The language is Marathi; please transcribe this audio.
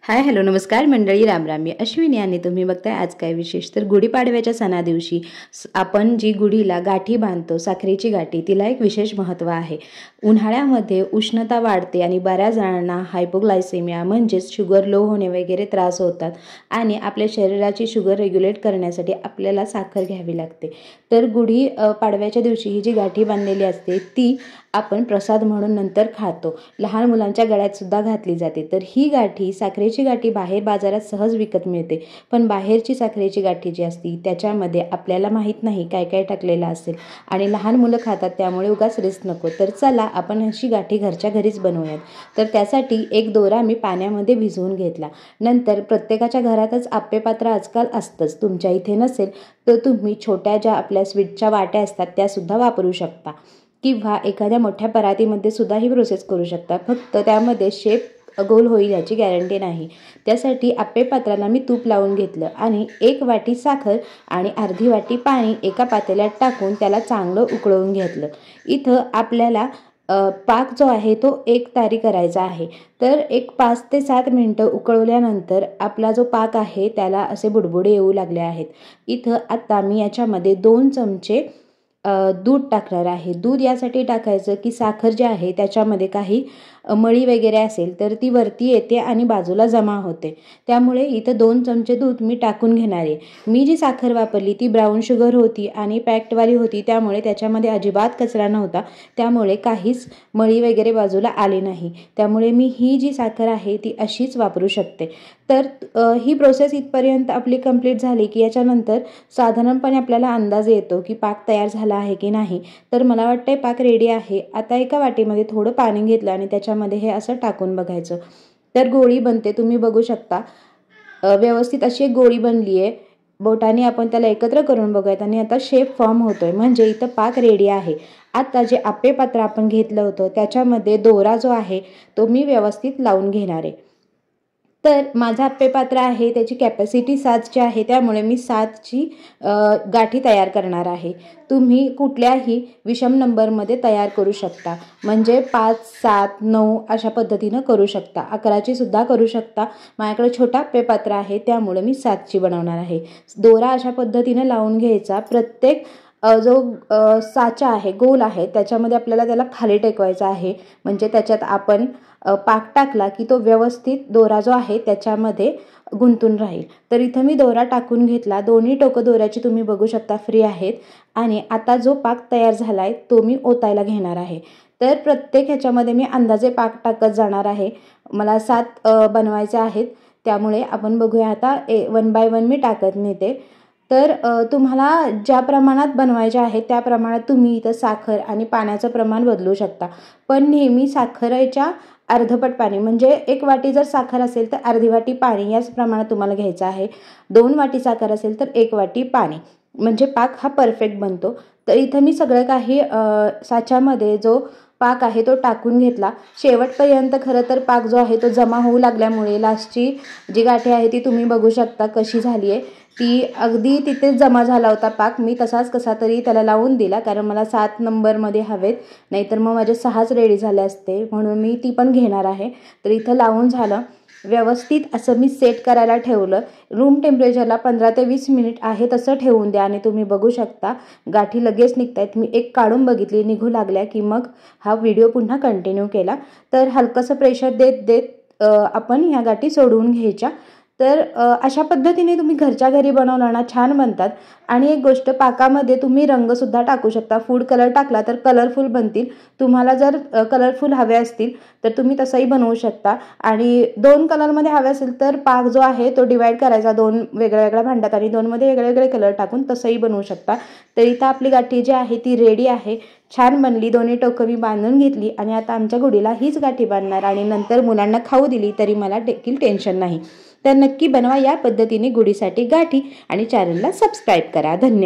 हाय हॅलो नमस्कार मंडळी, राम राम. मी अश्विनी आणि तुम्ही बघताय आज काय विशेष. तर गुढीपाडव्याच्या सणा दिवशी आपण जी गुढीला गाठी बांधतो, साखरेची गाठी, तिला एक विशेष महत्त्व आहे. उन्हाळ्यामध्ये उष्णता वाढते आणि बऱ्याच जणांना हायपोग्लायसेमिया म्हणजेच शुगर लो होणे वगैरे त्रास होतात आणि आपल्या शरीराची शुगर रेग्युलेट करण्यासाठी आपल्याला साखर घ्यावी लागते. तर गुढी पाडव्याच्या दिवशी ही जी गाठी बांधलेली असते ती आपण प्रसाद म्हणून नंतर खातो. लहान मुलांच्या गळ्यात सुद्धा घातली जाते. तर ही गाठी, साखरेची गाठी बाहेर बाजारात सहज विकत मिळते, पण बाहेरची साखरेची गाठी जी असती त्याच्यामध्ये आपल्याला माहीत नाही काय काय टाकलेलं असेल आणि लहान मुलं खातात, त्यामुळे उगाच रिस्क नको. तर चला आपण अशी गाठी घरच्या घरीच बनवूयात. तर त्यासाठी एक दोरा मी पाण्यामध्ये भिजवून घेतला. नंतर प्रत्येकाच्या घरातच आप्पेपात्र आजकाल असतंच. तुमच्या इथे नसेल तर तुम्ही छोट्या ज्या आपल्या स्वीटच्या वाट्या असतात त्यासुद्धा वापरू शकता किंवा एखाद्या मोठ्या परातीमध्ये सुद्धा ही प्रोसेस करू शकता. फक्त त्यामध्ये शेप गोल होईल याची गॅरंटी नाही. त्यासाठी आप्पेपात्राला मी तूप लावून घेतलं आणि 1 वाटी साखर आणि अर्धी वाटी पाणी एका पातेल्यात टाकून त्याला चांगलं उकळवून घेतलं. इथं आपल्याला पाक जो आहे तो 1 तारी करायचा आहे. तर एक 5 ते 7 मिनटं उकळवल्यानंतर आपला जो पाक आहे त्याला असे बुडबुडे येऊ लागले आहेत. इथं आता मी याच्यामध्ये 2 चमचे दूध टाकणार आहे. दूध यासाठी टाकायचं की साखर जी आहे त्याच्यामध्ये काही मळी वगैरे असेल तर ती वरती येते आणि बाजूला जमा होते. त्यामुळे इथं 2 चमचे दूध मी टाकून घेणार आहे. मी जी साखर वापरली ती ब्राऊन शुगर होती आणि पॅक्टवाली होती, त्यामुळे त्याच्यामध्ये अजिबात कचरा नव्हता. त्यामुळे काहीच मळी वगैरे बाजूला आली नाही. त्यामुळे मी ही जी साखर आहे ती अशीच वापरू शकते. तर ही प्रोसेस इथपर्यंत आपली कंप्लीट झाली की याच्यानंतर साधारणपणे आपल्याला अंदाज येतो की पाक तयार झाला आहे की नाही. तर मला वाटतंय पाक रेडी आहे. आता एका वाटीमध्ये थोडं पाणी घेतलं आणि त्याच्यामध्ये हे असं टाकून बघायचं. तर गोळी बनते, तुम्ही बघू शकता. व्यवस्थित अशी एक गोळी बनली आहे. बोटाने आपण त्याला एकत्र करून बघूयात आणि आता शेप फॉर्म होतोय, म्हणजे इथं पाक रेडी आहे. आता जे आप्पेपात्र आपण घेतलं होतं त्याच्यामध्ये दोरा जो आहे तो मी व्यवस्थित लावून घेणार आहे. तर माझं आप्पेपात्र आहे त्याची कॅपॅसिटी 7ची आहे, त्यामुळे मी 7ची गाठी तयार करणार आहे. तुम्ही कुठल्याही विषम नंबरमध्ये तयार करू शकता, म्हणजे 5, 7, 9 अशा पद्धतीनं करू शकता. 11ची सुद्धा करू शकता. माझ्याकडे छोटा आप्पेपात्र आहे त्यामुळे मी 7ची बनवणार आहे. दोरा अशा पद्धतीनं लावून घ्यायचा. प्रत्येक जो साचा आहे, गोल आहे, त्याच्यामध्ये आपल्याला त्याला खाली टेकवायचा आहे, म्हणजे त्याच्यात आपण पाक टाकला की तो व्यवस्थित दोरा जो आहे त्याच्यामध्ये गुंतून राहील. तर इथं मी दोरा टाकून घेतला. दोन्ही टोकं दोऱ्याची तुम्ही बघू शकता फ्री आहेत. आणि आता जो पाक तयार झाला आहे तो मी ओतायला घेणार आहे. तर प्रत्येक ह्याच्यामध्ये मी अंदाजे पाक टाकत जाणार आहे. मला 7 बनवायचे आहेत, त्यामुळे आपण बघूया आता 1 बाय 1 मी टाकत नेते. तर तुम्हाला ज्या प्रमाणात बनवायचे आहे त्या प्रमाणात तुम्ही इथं साखर आणि पाण्याचं प्रमाण बदलू शकता. पण नेहमी साखरेच्या अर्धपट पाणी, म्हणजे 1 वाटी जर साखर असेल तर अर्धी वाटी पाणी याच प्रमाणात तुम्हाला घ्यायचं आहे. 2 वाटी साखर असेल तर 1 वाटी पाणी, म्हणजे पाक हा परफेक्ट बनतो. तर इथं मी सगळं काही साच्यामध्ये जो पाक आहे तो टाकून घेतला. शेवटपर्यंत खरं तर पाक जो आहे तो जमा होऊ लागल्यामुळे लास्टची जी गाठी आहे ती तुम्ही बघू शकता कशी झाली आहे. ती अगदी तिथेच जमा झाला होता पाक. मी तसाच कसा तरी त्याला लावून दिला, कारण मला 7 नंबरमध्ये हवेत, नाहीतर मग माझे 6च रेडी झाले असते, म्हणून मी ती पण घेणार आहे. तर इथं लावून झालं. व्यवस्थित असं मी सेट करायला ठेवलं. रूम टेम्परेचरला 15 ते 20 मिनिट आहे तसं ठेवून द्या आणि तुम्ही बघू शकता गाठी लगेच निघत आहेत. मी एक काढून बघितली, निघू लागल्या की मग हा व्हिडिओ पुन्हा कंटिन्यू केला. तर हलकंसं प्रेशर देत देत आपण ह्या गाठी सोडवून घ्यायच्या. तर अशा पद्धतीने तुम्ही घरच्या घरी बनवलं ना छान बनतात. आणि एक गोष्ट, पाकामध्ये तुम्ही रंगसुद्धा टाकू शकता. फूड कलर टाकला तर कलरफुल बनतील. तुम्हाला जर कलरफुल हवे असतील तर तुम्ही तसंही बनवू शकता. आणि 2 कलरमध्ये हवे असेल तर पाक जो आहे तो डिवाईड करायचा 2 वेगळ्या वेगळ्या भांड्यात आणि 2मध्ये वेगळे वेगळे कलर टाकून तसंही बनवू शकता. तर इथं आपली गाठी जी आहे ती रेडी आहे. छान बनली. दोन्ही टोकं मी बांधून घेतली आणि आता आमच्या गुढीला हीच गाठी बांधणार आणि नंतर मुलांना खाऊ दिली तरी मला देखील टेन्शन नाही. तर नक्की बनवा या पद्धतीने गुढीसाठी गाठी आणि चॅनलला सबस्क्राईब करा. धन्यवाद.